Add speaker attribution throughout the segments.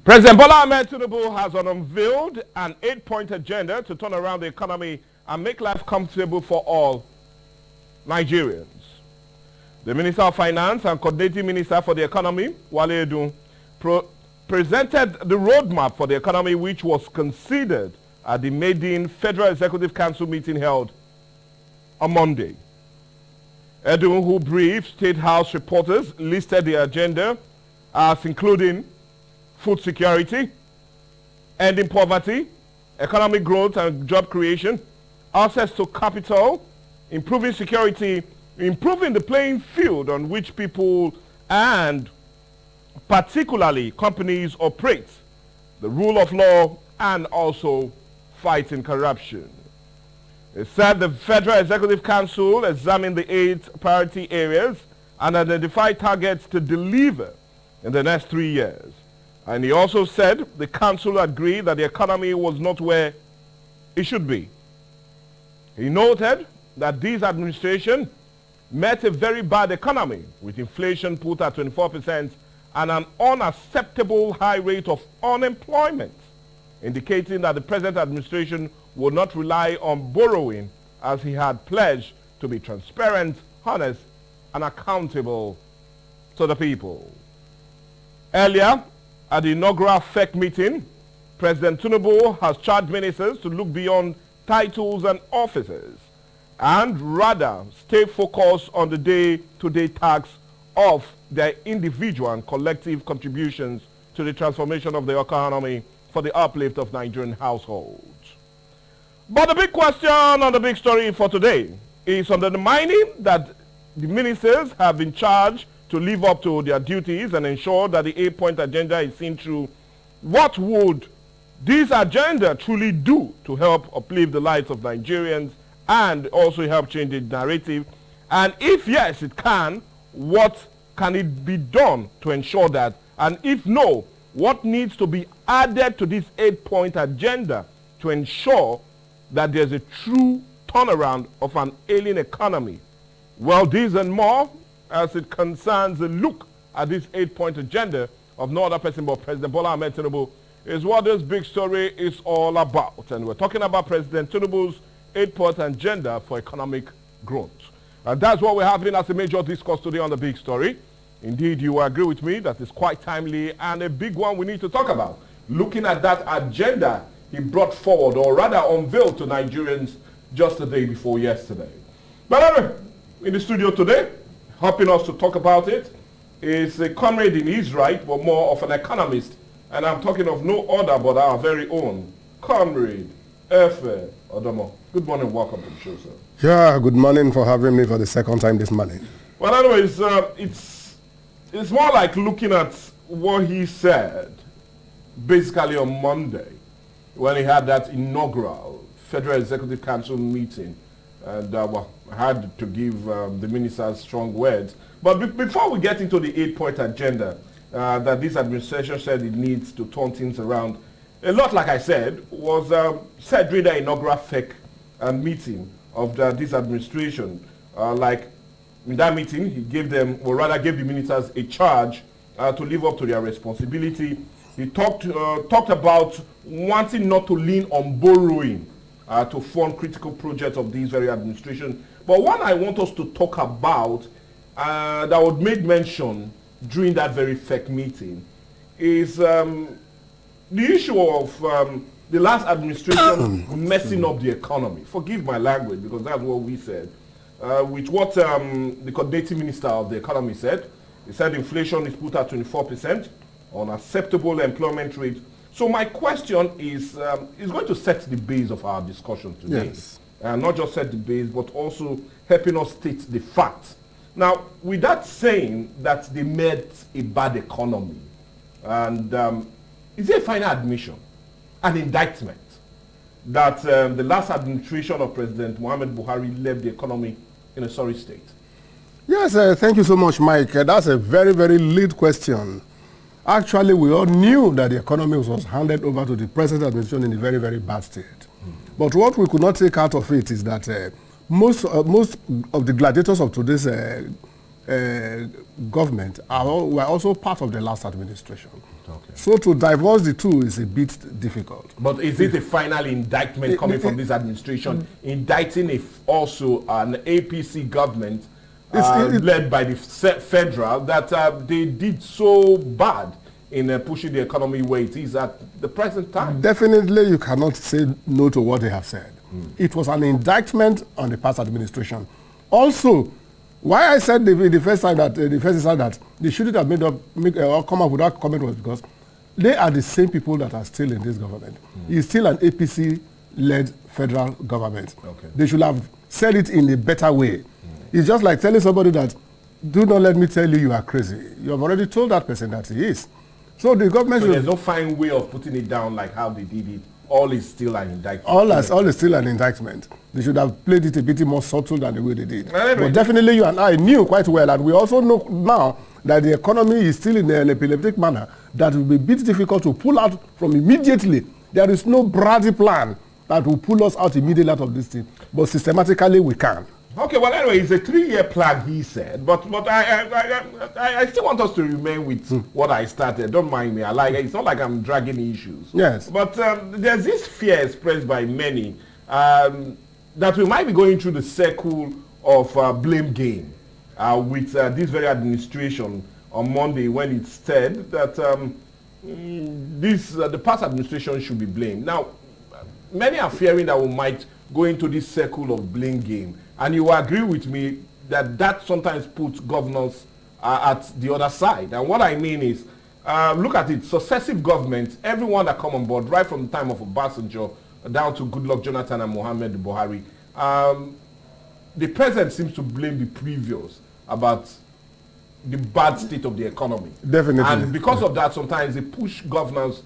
Speaker 1: President Bola Ahmed Tinubu has unveiled an 8-point agenda to turn around the economy and make life comfortable for all Nigerians. The Minister of Finance and Coordinating Minister for the Economy, Wale Edun, presented the roadmap for the economy, which was considered at the maiden Federal Executive Council meeting held on Monday. Edun, who briefed State House reporters, listed the agenda as including food security, ending poverty, economic growth and job creation, access to capital, improving security, improving the playing field on which people and particularly companies operate, the rule of law, and also fighting corruption. It said the Federal Executive Council examined the 8 priority areas and identified targets to deliver in the next 3 years. And he also said the council agreed that the economy was not where it should be. He noted that this administration met a very bad economy, with inflation put at 24% and an unacceptable high rate of unemployment, indicating that the present administration would not rely on borrowing, as he had pledged to be transparent, honest, and accountable to the people. Earlier, at the inaugural FEC meeting, President Tinubu has charged ministers to look beyond titles and offices and rather stay focused on the day-to-day tasks of their individual and collective contributions to the transformation of the economy for the uplift of Nigerian households. But the big question on the big story for today is undermining that the ministers have been charged to live up to their duties and ensure that the 8-point agenda is seen through. What would this agenda truly do to help uplift the lives of Nigerians and also help change the narrative? And if yes, it can, what can it be done to ensure that? And if no, what needs to be added to this 8-point agenda to ensure that there's a true turnaround of an ailing economy? Well, this and more as it concerns a look at this 8-point agenda of no other person but President Bola Ahmed Tinubu is what this big story is all about. And we're talking about President Tinubu's 8-point agenda for economic growth. And that's what we're having as a major discourse today on the big story. Indeed, you will agree with me that it's quite timely and a big one we need to talk about. Looking at that agenda he brought forward, or rather unveiled to Nigerians just the day before yesterday. But anyway, in the studio today, helping us to talk about it is a comrade in his right, but more of an economist. And I'm talking of no other but our very own comrade, Efe Odomo. Good morning, welcome to the show, sir.
Speaker 2: Yeah, good morning for having me for the second time this morning.
Speaker 1: Well, anyways, it's more like looking at what he said basically on Monday when he had that inaugural Federal Executive Council meeting. And well, I had to give the ministers strong words. But before we get into the 8-point agenda that this administration said it needs to turn things around, a lot, like I said, was said during the inaugural FEC meeting of this administration. Like in that meeting, he gave them, or rather gave the ministers a charge to live up to their responsibility. He talked about wanting not to lean on borrowing to fund critical projects of this very administration. But one I want us to talk about that was made mention during that very FEC meeting is the issue of the last administration messing up the economy. Forgive my language, because that's what we said. With what the coordinating minister of the economy said. He said inflation is put at 24%, unacceptable employment rate. So my question is going to set the base of our discussion today.
Speaker 2: Yes.
Speaker 1: And not just set the base, but also helping us state the facts. Now, with that saying that they met a bad economy, and is there a final admission, an indictment, that the last administration of President Muhammad Buhari left the economy in a sorry state?
Speaker 2: Yes, thank you so much, Mike. That's a very, very lead question. Actually, we all knew that the economy was handed over to the present administration in a very, very bad state. But what we could not take out of it is that most of the gladiators of today's government were also part of the last administration.
Speaker 1: Okay.
Speaker 2: So to divorce the two is a bit difficult.
Speaker 1: But is it a final indictment coming from this administration, indicting also an APC government led by the federal that they did so bad in pushing the economy where it is at the present time?
Speaker 2: Definitely you cannot say no to what they have said. It was an indictment on the past administration. Also, why I said the first time that they shouldn't have come up with that comment was because they are the same people that are still in this government. It's still an APC-led federal government.
Speaker 1: Okay.
Speaker 2: They should have said it in a better way. It's just like telling somebody that, do not let me tell you are crazy. You have already told that person that he is. So the government
Speaker 1: so there's no fine way of putting it down like how they did it. All is still an indictment.
Speaker 2: All is still an indictment. They should have played it a bit more subtle than the way they did. But definitely you and I knew quite well, and we also know now that the economy is still in an epileptic manner that will be a bit difficult to pull out from immediately. There is no Brady plan that will pull us out immediately out of this thing. But systematically we can.
Speaker 1: Okay, well, anyway, it's a 3-year plan, he said. But I still want us to remain with what I started. Don't mind me. It's not like I'm dragging issues.
Speaker 2: Yes.
Speaker 1: But there's this fear expressed by many that we might be going through the circle of blame game with this very administration on Monday when it said that the past administration should be blamed. Now, many are fearing that we might go into this circle of blame game. And you agree with me that sometimes puts governors at the other side. And what I mean is, look at it, successive governments, everyone that come on board, right from the time of Obasanjo down to Goodluck Jonathan and Mohammed Buhari, the president seems to blame the previous about the bad state of the economy.
Speaker 2: Definitely.
Speaker 1: And because of that, sometimes they push governors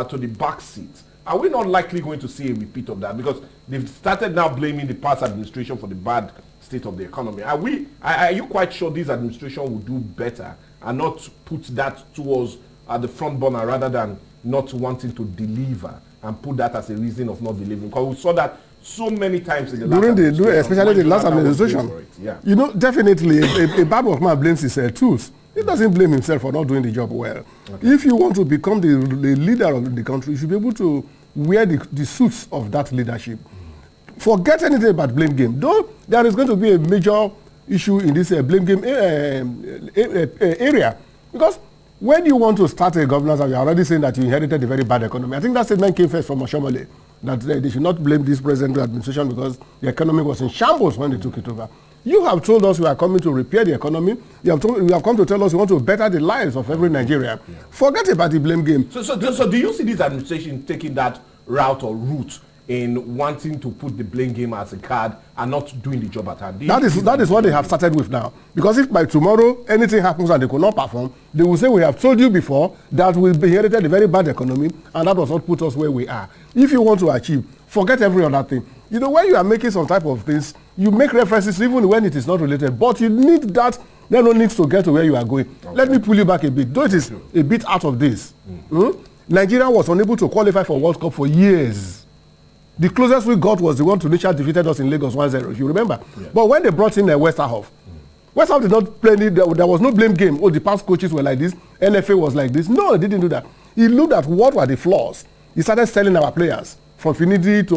Speaker 1: to the back seat. Are we not likely going to see a repeat of that? Because they've started now blaming the past administration for the bad state of the economy. Are you quite sure this administration will do better and not put that towards the front burner rather than not wanting to deliver and put that as a reason of not delivering? Because we saw that so many times in the last administration.
Speaker 2: Especially the last administration.
Speaker 1: Yeah.
Speaker 2: You know, definitely a bad workman blames his tools. He doesn't blame himself for not doing the job well. Okay. If you want to become the leader of the country, you should be able to wear the suits of that leadership. Forget anything about blame game. Though there is going to be a major issue in this blame game area. Because when you want to start a governance, you are already saying that you inherited a very bad economy. I think that statement came first from Oshomole, that they should not blame this present administration because the economy was in shambles when they took it over. You have told us we are coming to repair the economy. You have come to tell us you want to better the lives of every Nigerian. Yeah. Forget about the blame game.
Speaker 1: So do you see this administration taking that route or route in wanting to put the blame game as a card and not doing the job at hand?
Speaker 2: That is what they have started with now. Because if by tomorrow anything happens and they could not perform, they will say we have told you before that we inherited a very bad economy and that was what put us where we are. If you want to achieve, forget every other thing. You know, when you are making some type of things, you make references even when it is not related, but you need that, there no needs to get to where you are going. Okay. Let me pull you back a bit, though it is a bit out of this. Nigeria was unable to qualify for World Cup for years. The closest we got was the one Tunisia defeated us in Lagos 1-0, if you remember. Yeah. But when they brought in Westerhoff, Westerhoff did not play, there was no blame game. Oh, the past coaches were like this, NFA was like this. No, he didn't do that. He looked at what were the flaws. He started selling our players. From Finidi to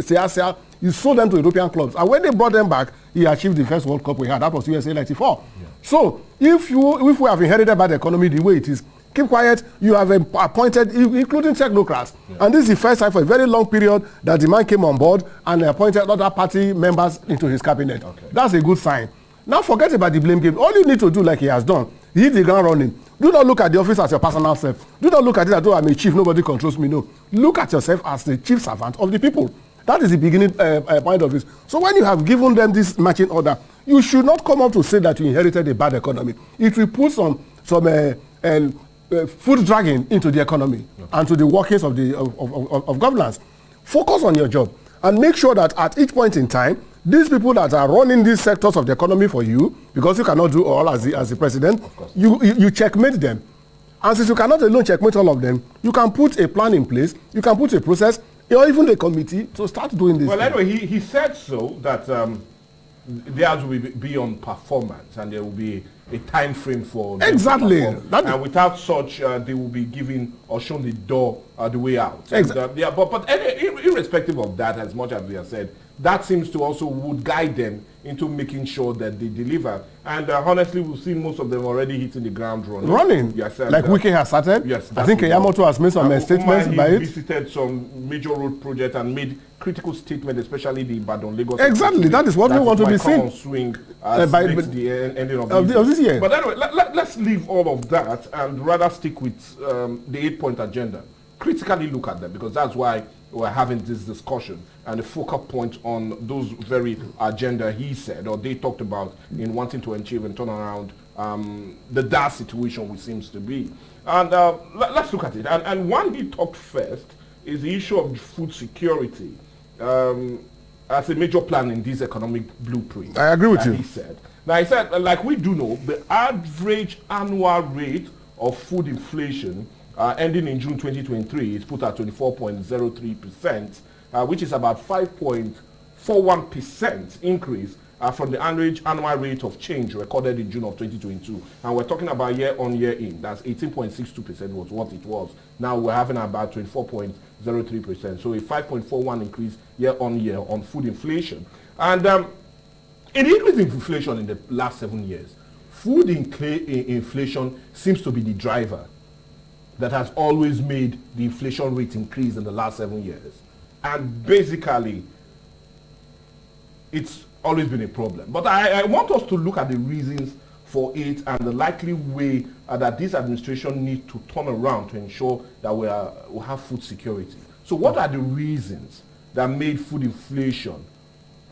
Speaker 2: Siasia, he sold them to European clubs. And when they brought them back, he achieved the first World Cup we had. That was USA 94. Yeah. So, if we have inherited bad economy the way it is, keep quiet. You have appointed, including technocrats. Yeah. And this is the first time for a very long period that the man came on board and appointed other party members into his cabinet. Okay. That's a good sign. Now forget about the blame game. All you need to do, like he has done, hit the ground running. Do not look at the office as your personal self. Do not look at it as though I'm a chief, nobody controls me. No. Look at yourself as the chief servant of the people. That is the beginning point of this. So when you have given them this matching order, you should not come up to say that you inherited a bad economy. It will put some foot dragging into the economy and to the workings of governance. Focus on your job and make sure that at each point in time, these people that are running these sectors of the economy for you, because you cannot do all as the president, you checkmate them. And since you cannot alone checkmate all of them, you can put a plan in place, you can put a process, or even a committee to start doing this.
Speaker 1: Well, anyway, he said so that theirs will be on performance, and there will be a time frame for them
Speaker 2: exactly.
Speaker 1: to perform. And without such, they will be given or shown the door, the way out.
Speaker 2: Exactly.
Speaker 1: But irrespective of that, as much as we have said, that seems to also would guide them into making sure that they deliver. And honestly, we've seen most of them already hitting the ground running. Yes,
Speaker 2: like Wike has started.
Speaker 1: Yes,
Speaker 2: I think Yamoto has made some statements by it.
Speaker 1: Visited some major road projects and made critical statements, especially the Ibadan-Lagos.
Speaker 2: Exactly, that is what we want to be seen.
Speaker 1: Swing by the ending of
Speaker 2: this year.
Speaker 1: But anyway, let's leave all of that and rather stick with the 8-point agenda. Critically look at them, because that's why we're having this discussion, and the focal point on those very agenda he said, or they talked about, in wanting to achieve and turn around the dire situation which seems to be. And let's look at it. And one he talked first is the issue of food security as a major plan in this economic blueprint.
Speaker 2: I agree with you.
Speaker 1: He said. Now, he said, like we do know, the average annual rate of food inflation ending in June 2023 is put at 24.03%, which is about 5.41% increase from the average annual rate of change recorded in June of 2022. And we're talking about year-on-year in. That's 18.62% was what it was. Now we're having about 24.03%. So a 5.41 increase year-on-year on food inflation. And an increase in inflation in the last 7 years. Food inflation seems to be the driver that has always made the inflation rate increase in the last 7 years. And basically, it's always been a problem. But I want us to look at the reasons for it and the likely way that this administration needs to turn around to ensure that we have food security. So what are the reasons that made food inflation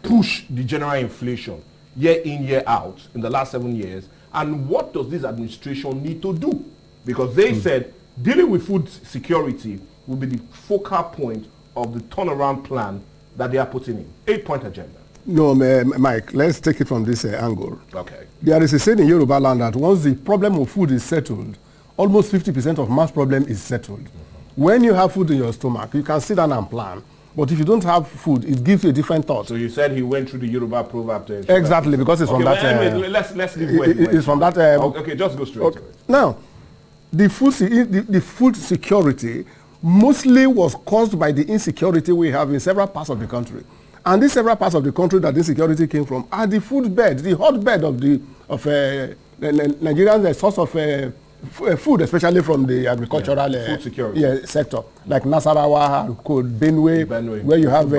Speaker 1: push the general inflation year in, year out in the last 7 years? And what does this administration need to do? Because they said dealing with food security will be the focal point of the turnaround plan that they are putting in. 8-point agenda.
Speaker 2: No, Mike, let's take it from this angle.
Speaker 1: Okay.
Speaker 2: There is a saying in Yoruba land that once the problem of food is settled, almost 50% of mass problem is settled. When you have food in your stomach, you can sit down and plan. But if you don't have food, it gives you a different thought.
Speaker 1: So you said he went through the Yoruba proverb to
Speaker 2: exactly, because it's from that...
Speaker 1: Anyway, let's leave
Speaker 2: it's from that...
Speaker 1: okay, just go straight to it.
Speaker 2: Now, the food security mostly was caused by the insecurity we have in several parts of the country. And these several parts of the country that insecurity came from are the food bed, the hotbed of Nigeria's source of food, especially from the agricultural
Speaker 1: food security
Speaker 2: sector, like Nasarawa and Benue, where you have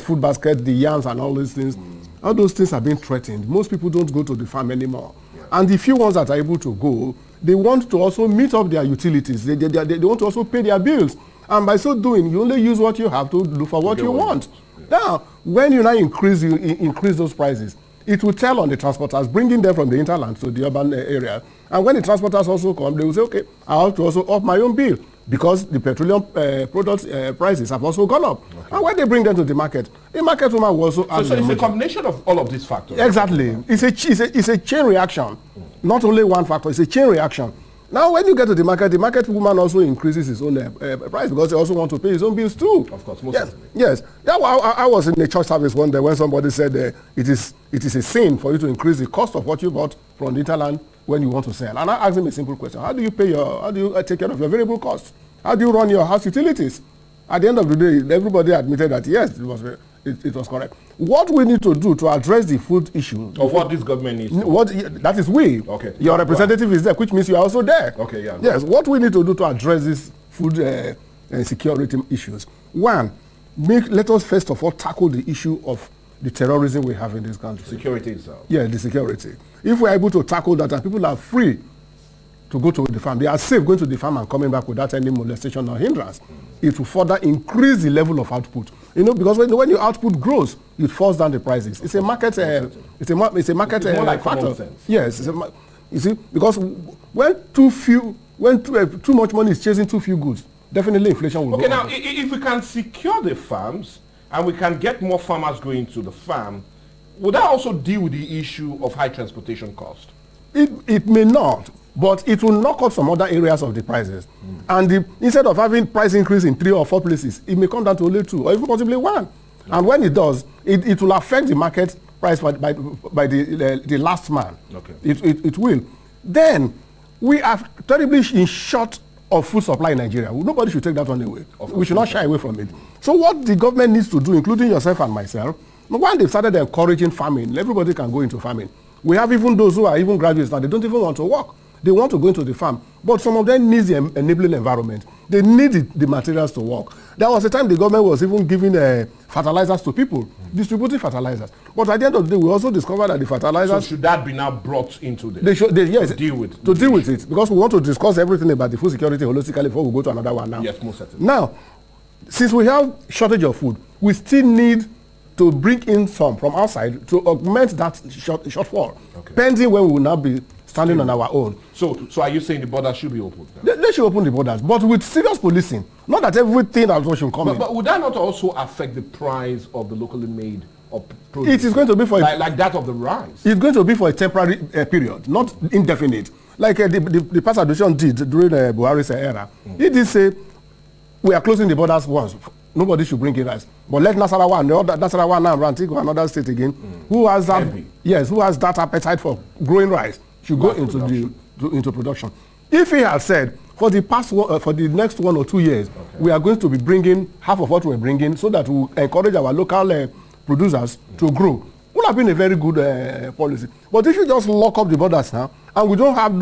Speaker 2: food basket, the yams and all these things. All those things are being threatened. Most people don't go to the farm anymore. And the few ones that are able to go, they want to also meet up their utilities. They want to also pay their bills. And by so doing, you only use what you have to look for what you want. Now, when you now increase those prices, it will tell on the transporters, bringing them from the hinterland to the urban area. And when the transporters also come, they will say, okay, I have to also up my own bill because the petroleum products prices have also gone up. Okay. And when they bring them to the market woman will also add
Speaker 1: So it's a combination of all of these factors.
Speaker 2: Exactly. It's a chain reaction. Not only one factor, it's a chain reaction. Now, when you get to the market woman also increases his own price because he also wants to pay his own bills too.
Speaker 1: Of course, most certainly.
Speaker 2: Yes. I was in a church service one day when somebody said it is a sin for you to increase the cost of what you bought from the hinterland when you want to sell. And I asked him a simple question: how do you take care of your variable costs? How do you run your house utilities? At the end of the day, everybody admitted that yes, it was correct. What we need to do to address the food issue
Speaker 1: of what this government needs
Speaker 2: that is we.
Speaker 1: Okay.
Speaker 2: Your representative is there, which means you are also there.
Speaker 1: Okay, yeah.
Speaker 2: Yes, what we need to do to address these food security issues. One, let us first of all tackle the issue of the terrorism we have in this country.
Speaker 1: Security itself.
Speaker 2: Yeah, the security. If we're able to tackle that and people are free to go to the farm, they are safe going to the farm and coming back without any molestation or hindrance, it will further increase the level of output. Because when your output grows, it falls down the prices. It's a market. It's a market factor. Yes. You see, because when too much money is chasing too few goods, definitely inflation will go up.
Speaker 1: Now, if we can secure the farms and we can get more farmers going to the farm, would that also deal with the issue of high transportation cost?
Speaker 2: It may not. But it will knock out some other areas of the prices. And instead of having price increase in 3 or 4 places, it may come down to only 2 or even possibly 1. And when it does, it will affect the market price by the last man.
Speaker 1: Okay.
Speaker 2: It will. Then we are terribly in short of food supply in Nigeria. Nobody should take that one away. We should not shy away from it. So what the government needs to do, including yourself and myself, when they've started encouraging farming, everybody can go into farming. We have even those who are even graduates now, they don't even want to work. They want to go into the farm. But some of them need the enabling environment. They need the materials to work. There was a time the government was even giving fertilizers to people, distributing fertilizers. But at the end of the day, we also discovered that the fertilizers...
Speaker 1: So should that be now brought into the...
Speaker 2: Yes,
Speaker 1: to deal with
Speaker 2: it. Because we want to discuss everything about the food security holistically before we go to another one now.
Speaker 1: Yes, most certainly.
Speaker 2: Now, since we have shortage of food, we still need to bring in some from outside to augment that shortfall. Okay. Pending when we will now be standing on our own.
Speaker 1: So are you saying the borders should be opened?
Speaker 2: They should open the borders, but with serious policing. Not that everything that should come in.
Speaker 1: But would that not also affect the price of the locally made produce?
Speaker 2: It is going to be for
Speaker 1: like that of the rice.
Speaker 2: It's going to be for a temporary period, not indefinite. Like the past administration did during Buhari's era. He did say, we are closing the borders once. Nobody should bring in rice. But let Nasarawa now run to another state again. Who has that? Yes, who has that appetite for growing rice should go into production. If he had said for the next 1 or 2 years, we are going to be bringing half of what we're bringing, so that we encourage our local producers to grow, would have been a very good policy. But if you just lock up the borders now, and we don't have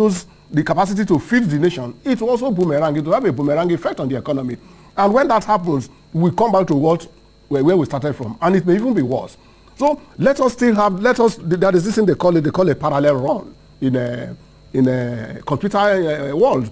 Speaker 2: the capacity to feed the nation, it will also boomerang. It will have a boomerang effect on the economy. And when that happens, we come back to where we started from, and it may even be worse. So there is this thing they call a parallel run in a computer world.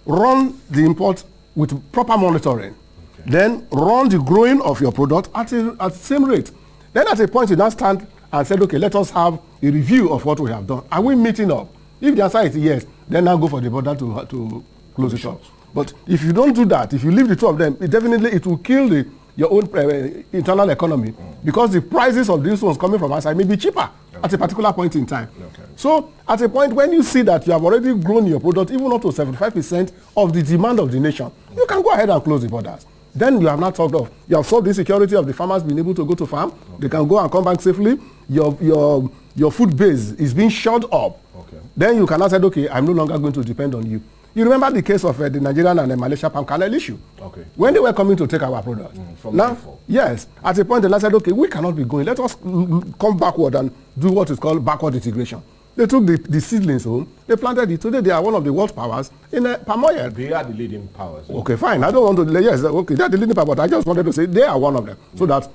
Speaker 2: Run the import with proper monitoring. Okay. Then run the growing of your product at the same rate. Then at a point you now stand and said, okay, let us have a review of what we have done. Are we meeting up? If the answer is yes, then now go for the border to close it up. But if you don't do that, if you leave the two of them, it will kill your own internal economy, because the prices of these ones coming from outside may be cheaper at a particular point in time. Okay. So at a point when you see that you have already grown your product even up to 75% of the demand of the nation, you can go ahead and close the borders. Then you have not solved off. You have solved the security of the farmers being able to go to farm. Okay. They can go and come back safely. Your food base is being shored up. Okay. Then you cannot say, okay, I'm no longer going to depend on you. You remember the case of the Nigerian and the Malaysia palm kernel issue? Okay. When they were coming to take our product. Now, yes, at a point they said, okay, we cannot be going. Let us come backward and do what is called backward integration. They took the seedlings home, they planted it. Today they are one of the world powers in palm oil.
Speaker 1: They are the leading powers.
Speaker 2: Okay, fine. I don't want to, yes, okay, they are the leading power, but I just wanted to say they are one of them, so that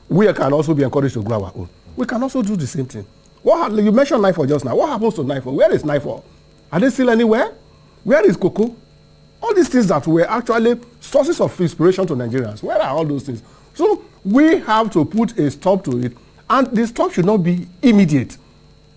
Speaker 2: we can also be encouraged to grow our own. We can also do the same thing. You mentioned NIFO just now. What happens to NIFO? Where is NIFO? Are they still anywhere? Where is cocoa? All these things that were actually sources of inspiration to Nigerians. Where are all those things? So we have to put a stop to it. And the stop should not be immediate.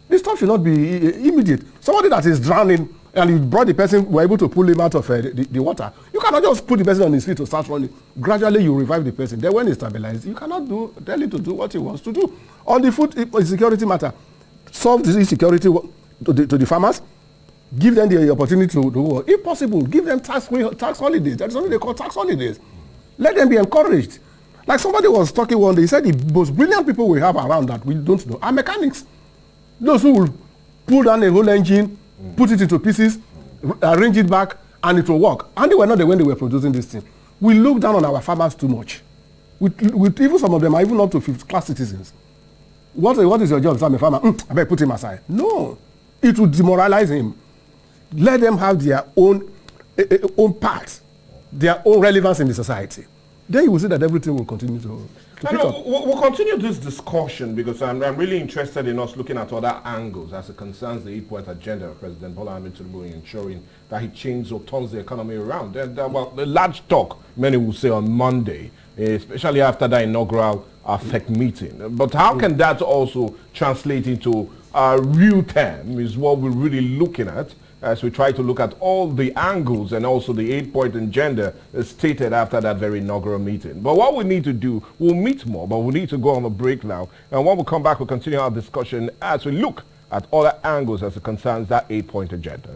Speaker 2: The stop should not be immediate. Somebody that is drowning and you brought the person, were able to pull him out of the water. You cannot just put the person on his feet to start running. Gradually you revive the person. Then when he stabilizes, you cannot tell him to do what he wants to do. On the food security matter, solve the insecurity to the farmers. Give them the opportunity to work. If possible, give them tax holidays. That's what they call tax holidays. Let them be encouraged. Like somebody was talking one day, he said the most brilliant people we have around that we don't know are mechanics. Those who will pull down a whole engine, put it into pieces, arrange it back, and it will work. And they were not there when they were producing this thing. We look down on our farmers too much. Even some of them are even up to 5th-class citizens. What is your job? So I'm a farmer. I better put him aside. No. It will demoralize him. Let them have their own part, their own relevance in the society. Then you will see that everything will continue to pick up.
Speaker 1: We'll continue this discussion because I'm really interested in us looking at other angles as it concerns the 8-point agenda of President Bola Ahmed Tinubu in ensuring that he changes or turns the economy around. And the large talk, many will say on Monday, especially after that inaugural FEC meeting. But how can that also translate into real term is what we're really looking at as we try to look at all the angles and also the 8-point agenda stated after that very inaugural meeting. But what we need to do, we'll meet more, but we need to go on a break now. And when we come back, we'll continue our discussion as we look at other angles as it concerns that 8-point agenda.